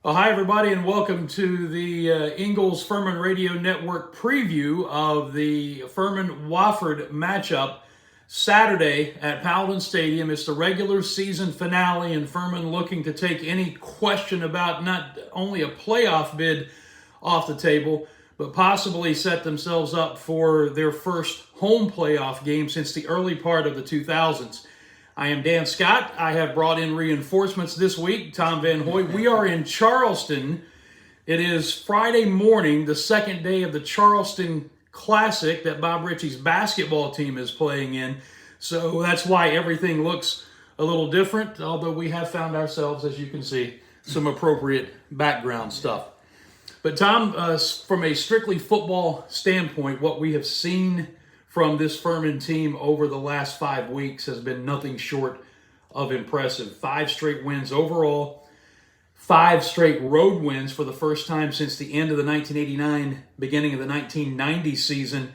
Well, hi, everybody, and welcome to the Ingalls Furman Radio Network preview of the Furman Wofford matchup Saturday at Paladin Stadium. It's the regular season finale, and Furman looking to take any question about not only a playoff bid off the table, but possibly set themselves up for their first home playoff game since the early part of the 2000s. I am Dan Scott. I have brought in reinforcements this week. Tom Van Hoy. We are in Charleston. It is Friday morning, the second day of the Charleston Classic that Bob Ritchie's basketball team is playing in. So that's why everything looks a little different, although we have found ourselves, as you can see, some appropriate background stuff. But Tom, from a strictly football standpoint, what we have seen from this Furman team over the last 5 weeks has been nothing short of impressive. 5 straight wins overall, 5 straight road wins for the first time since the end of the 1989, beginning of the 1990 season,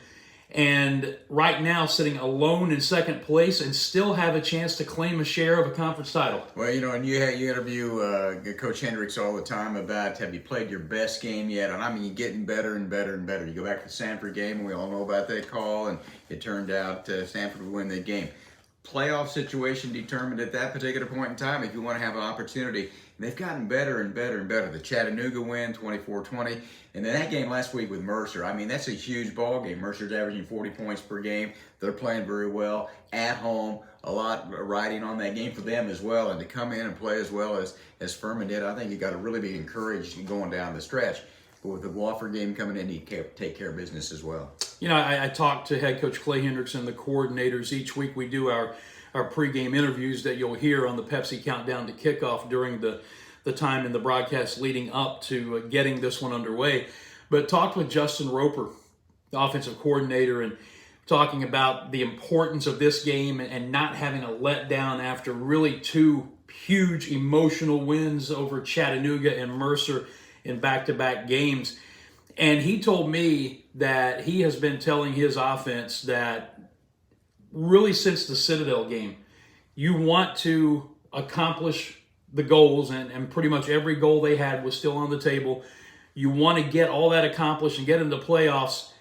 and right now sitting alone in second place and still have a chance to claim a share of a conference title. Well, and you interview Coach Hendricks all the time about, have you played your best game yet? And I mean, you're getting better and better and better. You go back to the Sanford game, and we all know about that call, and it turned out Sanford would win that game. Playoff situation determined at that particular point in time if you want to have an opportunity. And they've gotten better and better and better. The Chattanooga win, 24-20. And then that game last week with Mercer, I mean, that's a huge ball game. Mercer's averaging 40 points per game. They're playing very well at home. A lot riding on that game for them as well. And to come in and play as well as Furman did, I think you got to really be encouraged going down the stretch. But with the Wofford game coming in, you take care of business as well. You know, I talk to head coach Clay Hendricks and the coordinators each week. We do our pregame interviews that you'll hear on the Pepsi Countdown to Kickoff during the time in the broadcast leading up to getting this one underway. But talked with Justin Roper, the offensive coordinator, and talking about the importance of this game and not having a letdown after really 2 huge emotional wins over Chattanooga and Mercer in back-to-back games. And he told me that he has been telling his offense that really since the Citadel game, you want to accomplish the goals, and pretty much every goal they had was still on the table. You want to get all that accomplished and get into playoffs.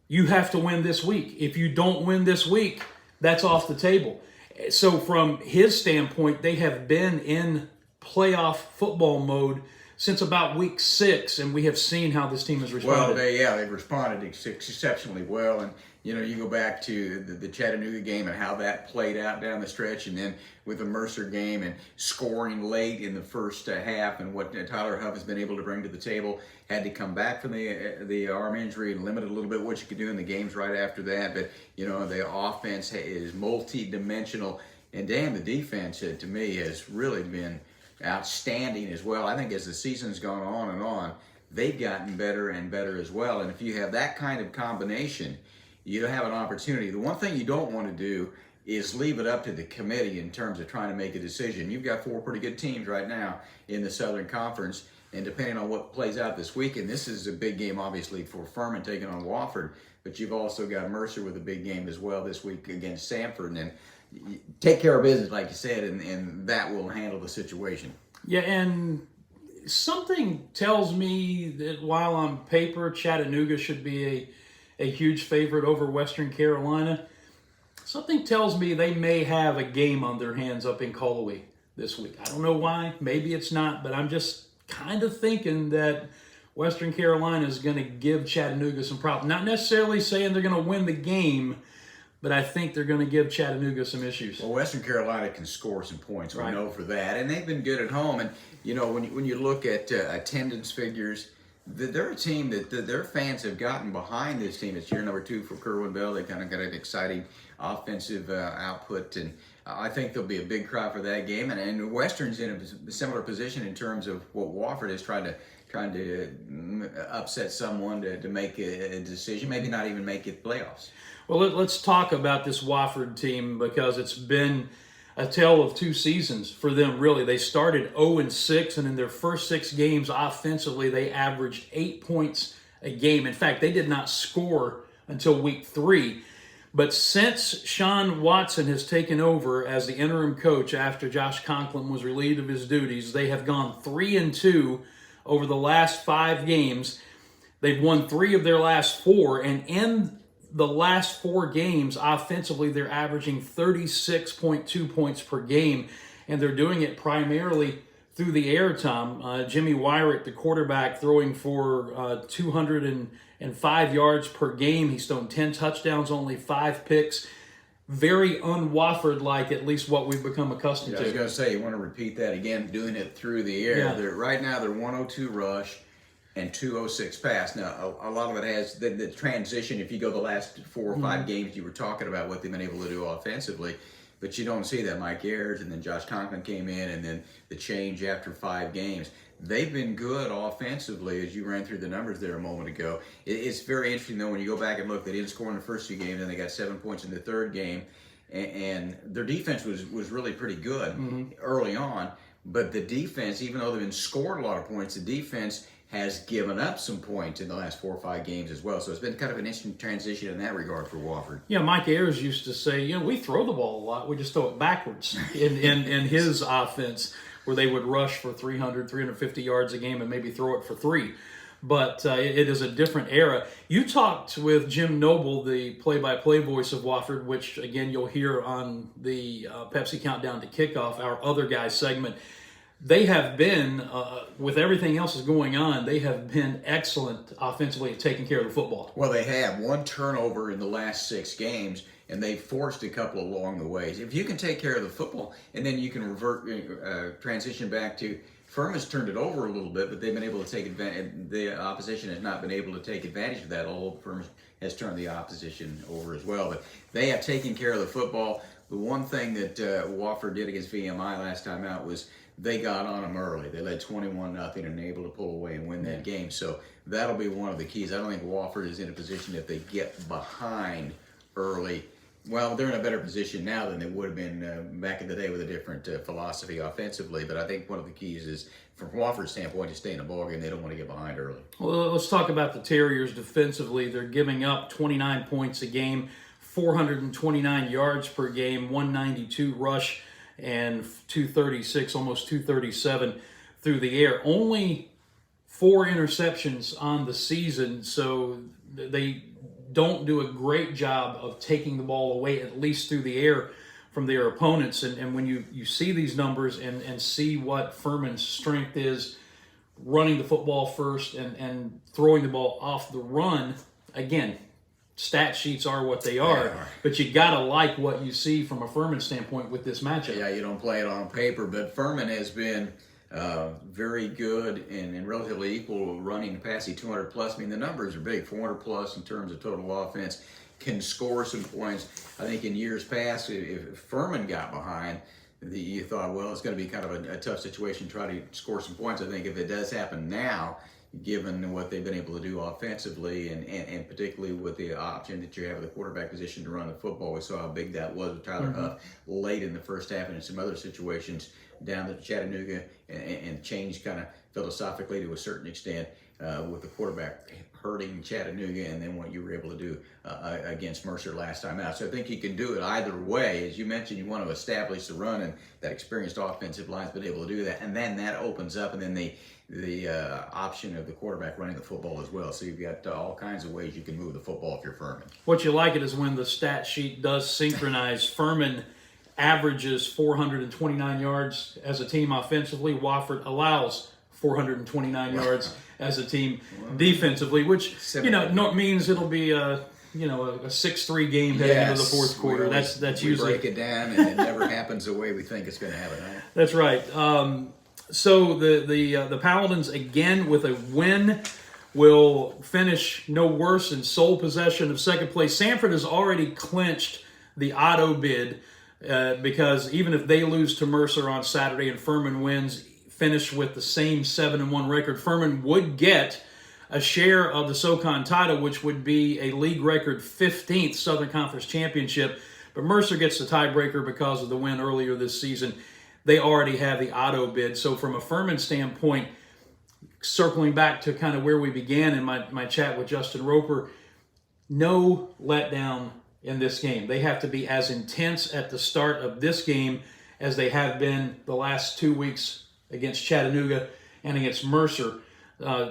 You have to win this week. If you don't win this week, that's off the table. So from his standpoint, they have been in playoff football mode since about week 6, and we have seen how this team has responded. Well, they've responded exceptionally well, and you go back to the Chattanooga game and how that played out down the stretch, and then with the Mercer game and scoring late in the first half, and what Tyler Huff has been able to bring to the table. Had to come back from the arm injury and limited a little bit what you could do in the games right after that, but the offense is multi-dimensional, and damn, the defense to me has really been outstanding as well. I think as the season's gone on and on, they've gotten better and better as well. And if you have that kind of combination, you have an opportunity. The one thing you don't want to do is leave it up to the committee in terms of trying to make a decision. You've got 4 pretty good teams right now in the Southern Conference, and depending on what plays out this weekend, this is a big game obviously for Furman taking on Wofford, but you've also got Mercer with a big game as well this week against Sanford. And take care of business, like you said, and that will handle the situation. Yeah, and something tells me that while on paper Chattanooga should be a huge favorite over Western Carolina, something tells me they may have a game on their hands up in Colowee this week. I don't know why. Maybe it's not, but I'm just kind of thinking that Western Carolina is going to give Chattanooga some problems. Not necessarily saying they're going to win the game, but I think they're going to give Chattanooga some issues. Well, Western Carolina can score some points. Right. We know for that. And they've been good at home. And, when you look at attendance figures, they're a team that their fans have gotten behind this team. It's year number 2 for Kerwin Bell. They kind of got an exciting offensive output. And I think there'll be a big crowd for that game. And Western's in a similar position in terms of what Wofford is trying to upset someone to make a decision, maybe not even make it playoffs. Well, let's talk about this Wofford team because it's been a tale of 2 seasons for them, really. They started 0-6, and in their first 6 games offensively, they averaged 8 points a game. In fact, they did not score until week 3. But since Sean Watson has taken over as the interim coach after Josh Conklin was relieved of his duties, they have gone 3-2 over the last 5 games. They've won 3 of their last 4, and in the last 4 games, offensively, they're averaging 36.2 points per game, and they're doing it primarily through the air, Tom. Jimmy Wyrick, the quarterback, throwing for 205 yards per game. He's thrown 10 touchdowns, only 5 picks. Very un-Wofford-like, at least what we've become accustomed to. I was going to say, you want to repeat that again, doing it through the air. Yeah. Right now, they're 102 rush and 206 pass. Now, a lot of it has the transition. If you go the last 4 or 5 games, you were talking about what they've been able to do offensively, but you don't see that. Mike Ayers and then Josh Conklin came in, and then the change after 5 games. They've been good offensively, as you ran through the numbers there a moment ago. It's very interesting, though, when you go back and look. They didn't score in the first 2 games, and they got 7 points in the third game, and their defense was really pretty good early on. But the defense, even though they've been scored a lot of points, the defense has given up some points in the last 4 or 5 games as well. So it's been kind of an interesting transition in that regard for Wofford. Yeah, Mike Ayers used to say, we throw the ball a lot. We just throw it backwards in his offense, where they would rush for 300, 350 yards a game and maybe throw it for 3. But it is a different era. You talked with Jim Noble, the play-by-play voice of Wofford, which, again, you'll hear on the Pepsi Countdown to Kickoff, our Other Guys segment. They have been, with everything else is going on, they have been excellent offensively at taking care of the football. Well, they have 1 turnover in the last 6 games, and they've forced a couple along the ways. If you can take care of the football, and then you can transition back to Furman's turned it over a little bit, but they've been able to take advantage. The opposition has not been able to take advantage of that, although Furman has turned the opposition over as well. But they have taken care of the football. The one thing that Wofford did against VMI last time out was they got on them early. They led 21-0 and able to pull away and win that game. So that'll be one of the keys. I don't think Wofford is in a position if they get behind early. Well, they're in a better position now than they would have been back in the day with a different philosophy offensively. But I think one of the keys is, from Wofford's standpoint, to stay in the ballgame. They don't want to get behind early. Well, let's talk about the Terriers defensively. They're giving up 29 points a game, 429 yards per game, 192 rush, and 236, almost 237 through the air. Only 4 interceptions on the season, so they don't do a great job of taking the ball away, at least through the air, from their opponents. And when you see these numbers and see what Furman's strength is, running the football first and throwing the ball off the run, again, stat sheets are what they are, but you got to like what you see from a Furman standpoint with this matchup. Yeah, you don't play it on paper, but Furman has been very good and relatively equal running and passing, 200 plus. I mean, the numbers are big, 400 plus in terms of total offense, can score some points. I think in years past, if Furman got behind, you thought, well, it's going to be kind of a tough situation to try to score some points. I think if it does happen now, given what they've been able to do offensively and particularly with the option that you have at the quarterback position to run the football, we saw how big that was with Tyler Huff late in the first half and in some other situations down to Chattanooga and changed kind of philosophically to a certain extent with the quarterback hurting Chattanooga and then what you were able to do against Mercer last time out. So I think you can do it either way. As you mentioned, you want to establish the run, and that experienced offensive line's been able to do that. And then that opens up, and then the option of the quarterback running the football as well. So you've got all kinds of ways you can move the football if you're Furman. What you like it is when the stat sheet does synchronize. Furman averages 429 yards as a team offensively. Wofford allows 429 yards as a team defensively, which means it'll be a 6-3 game heading into the fourth quarter. That's usually break it down, and it never happens the way we think it's going to happen. Right? That's right. So the Paladins, again with a win, will finish no worse in sole possession of second place. Sanford has already clinched the auto bid because even if they lose to Mercer on Saturday and Furman wins, finish with the same 7-1 record, Furman would get a share of the SoCon title, which would be a league record 15th Southern Conference championship. But Mercer gets the tiebreaker because of the win earlier this season. They already have the auto bid. So from a Furman standpoint, circling back to kind of where we began in my chat with Justin Roper, no letdown in this game. They have to be as intense at the start of this game as they have been the last 2 weeks against Chattanooga and against Mercer.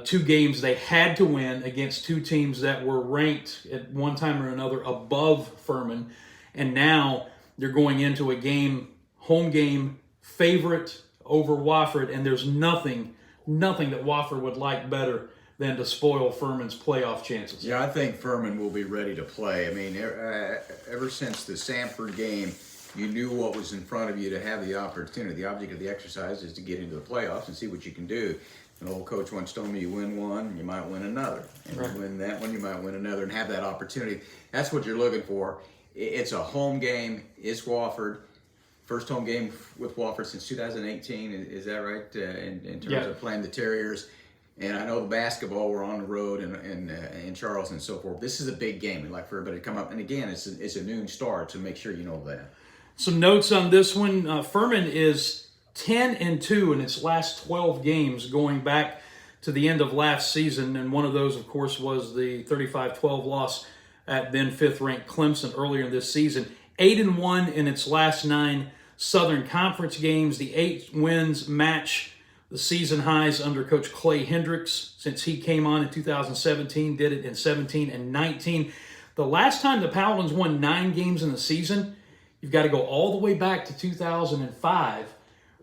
two games they had to win against two teams that were ranked at one time or another above Furman. And now they're going into a game, home game, favorite over Wofford. And there's nothing that Wofford would like better than to spoil Furman's playoff chances. Yeah, I think Furman will be ready to play. I mean, ever since the Sanford game, you knew what was in front of you to have the opportunity. The object of the exercise is to get into the playoffs and see what you can do. An old coach once told me, you win one, you might win another. And right. You win that one, you might win another, and have that opportunity. That's what you're looking for. It's a home game. It's Wofford. First home game with Wofford since 2018. Is that right? In terms of playing the Terriers. And I know the basketball, we're on the road in Charleston and so forth. This is a big game. We'd like for everybody to come up. And again, it's a noon start, so make sure you know that. Some notes on this one. Furman is 10-2 in its last 12 games going back to the end of last season. And one of those, of course, was the 35-12 loss at then fifth-ranked Clemson earlier in this season. 8-1 in its last 9 Southern Conference games. The 8 wins match the season highs under Coach Clay Hendricks since he came on in 2017, did it in 17 and 19. The last time the Paladins won 9 games in the season, you've got to go all the way back to 2005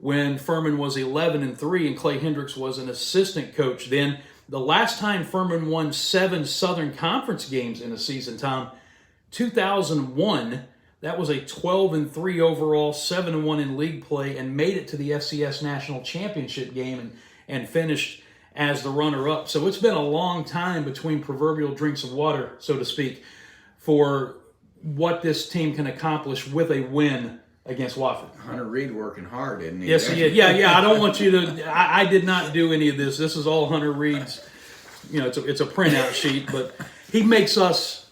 when Furman was 11-3 and Clay Hendricks was an assistant coach then. The last time Furman won 7 Southern Conference games in a season, Tom, 2001. That was a 12-3 overall, 7-1 in league play, and made it to the FCS National Championship game and finished as the runner-up. So it's been a long time between proverbial drinks of water, so to speak, for what this team can accomplish with a win against Wofford. Hunter Reed working hard, isn't he? Yes, he is. Yeah. I don't want you to. I did not do any of this. This is all Hunter Reed's. It's a printout sheet, but he makes us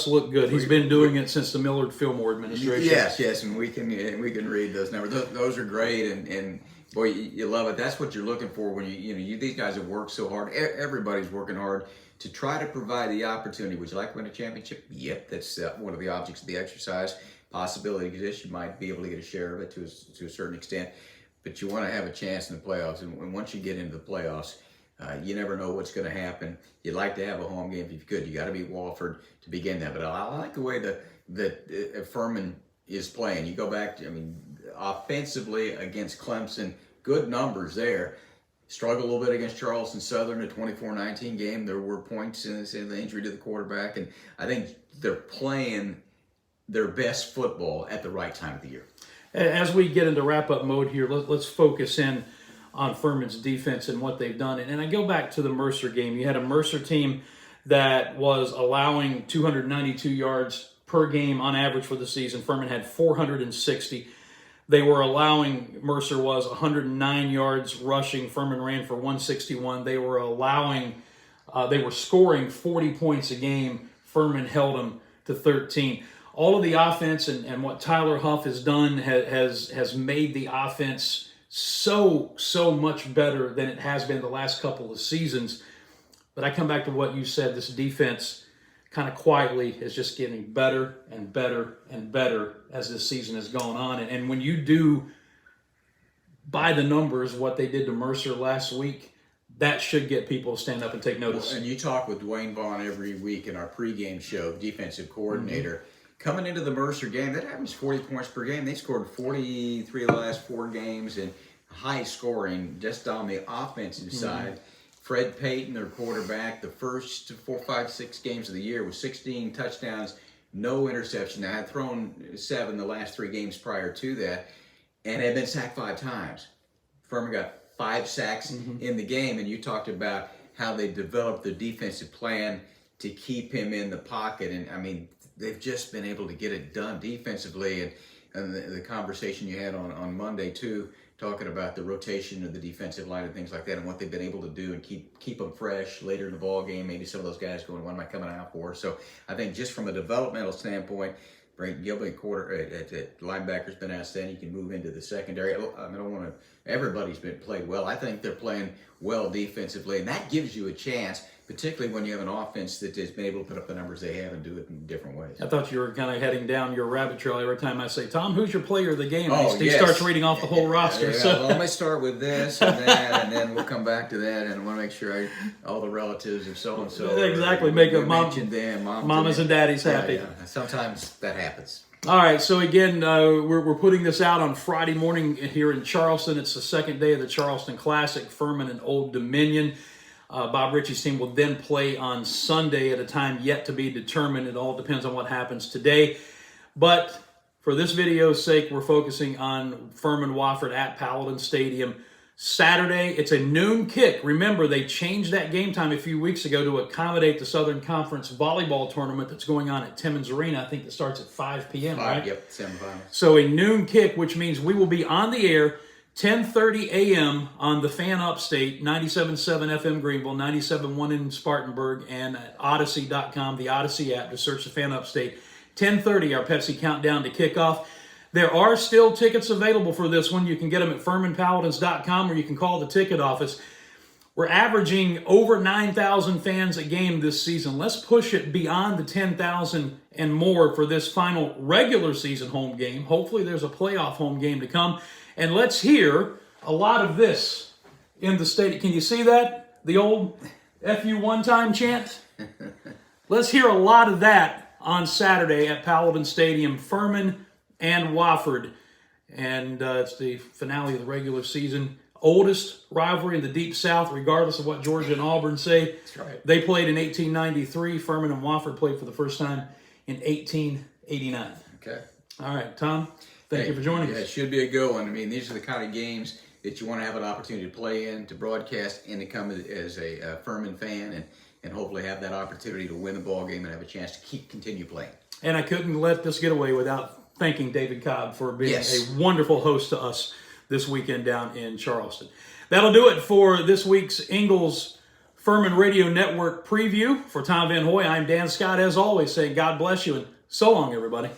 look good. He's been doing it since the Millard Fillmore administration. Yes, and we can read those numbers. Those are great, and boy, you love it. That's what you're looking for when you these guys have worked so hard. Everybody's working hard to try to provide the opportunity. Would you like to win a championship? Yep, that's one of the objects of the exercise. Possibility exists. You might be able to get a share of it to a certain extent, but you want to have a chance in the playoffs. And once you get into the playoffs, you never know what's going to happen. You'd like to have a home game if you could. You got to beat Wofford to begin that. But I like the way that Furman is playing. You go back to, offensively against Clemson, good numbers there. Struggled a little bit against Charleston Southern, a 24-19 game. There were points in the injury to the quarterback, and I think they're playing their best football at the right time of the year. As we get into wrap-up mode here, let's focus in on Furman's defense and what they've done. And I go back to the Mercer game. You had a Mercer team that was allowing 292 yards per game on average for the season. Furman had 460. They were allowing, Mercer was 109 yards rushing. Furman ran for 161. They were scoring 40 points a game. Furman held them to 13. All of the offense and what Tyler Huff has done has made the offense so much better than it has been the last couple of seasons. But I come back to what you said, this defense kind of quietly is just getting better and better and better as this season has gone on. And when you do, by the numbers, what they did to Mercer last week, that should get people to stand up and take notice. Well, and you talk with Dwayne Vaughn every week in our pregame show, defensive coordinator. Mm-hmm. Coming into the Mercer game, that averaged 40 points per game. They scored 43 of the last 4 games and high scoring just on the offensive side. Fred Payton, their quarterback, the first 4, 5, 6 games of the year was 16 touchdowns, no interception. I had thrown 7 the last 3 games prior to that and had been sacked 5 times. Furman got 5 sacks in the game, and you talked about how they developed their defensive plan to keep him in the pocket. And they've just been able to get it done defensively. And the conversation you had on Monday too, talking about the rotation of the defensive line and things like that, and what they've been able to do and keep them fresh later in the ball game. Maybe some of those guys going, what am I coming out for? So I think just from a developmental standpoint, Brayton Gilbert at linebacker's been outstanding. You can move into the secondary. I don't want to everybody's been played well. I think they're playing well defensively, and that gives you a chance, particularly when you have an offense that has been able to put up the numbers they have and do it in different ways. I thought you were kind of heading down your rabbit trail every time I say, Tom, who's your player of the game? He Yes. starts reading off the whole roster. So. Well, let me start with this and that, and then we'll come back to that, and I want to make sure all the relatives of so-and-so. Exactly. Make a mention them, mamas and daddies happy. Yeah. Sometimes that happens. All right, so again, we're putting this out on Friday morning here in Charleston. It's the second day of the Charleston Classic, Furman and Old Dominion. Bob Ritchie's team will then play on Sunday at a time yet to be determined. It all depends on what happens today. But for this video's sake, we're focusing on Furman Wofford at Paladin Stadium. Saturday, it's a noon kick. Remember, they changed that game time a few weeks ago to accommodate the Southern Conference volleyball tournament that's going on at Timmons Arena. I think it starts at 5 p.m., right? Yep, semifinals. So a noon kick, which means we will be on the air 10:30 a.m. on the Fan Upstate, 97.7 FM Greenville, 97.1 in Spartanburg, and at Odyssey.com, the Odyssey app, to search the Fan Upstate. 10:30, our Pepsi countdown to kickoff. There are still tickets available for this one. You can get them at FurmanPaladins.com, or you can call the ticket office. We're averaging over 9,000 fans a game this season. Let's push it beyond the 10,000 and more for this final regular season home game. Hopefully there's a playoff home game to come. And let's hear a lot of this in the stadium. Can you see that? The old FU one-time chant? Let's hear a lot of that on Saturday at Paladin Stadium, Furman and Wofford. And it's the finale of the regular season. Oldest rivalry in the Deep South, regardless of what Georgia and Auburn say. That's right. They played in 1893. Furman and Wofford played for the first time in 1889. Okay. All right, Tom, thank you for joining us. It should be a good one. I mean, these are the kind of games that you want to have an opportunity to play in, to broadcast, and to come as a Furman fan, and hopefully have that opportunity to win the ball game and have a chance to continue playing. And I couldn't let this get away without thanking David Cobb for being Yes. a wonderful host to us this weekend down in Charleston. That'll do it for this week's Ingles Furman Radio Network preview. For Tom Van Hoy, I'm Dan Scott, as always, saying God bless you, and so long, everybody.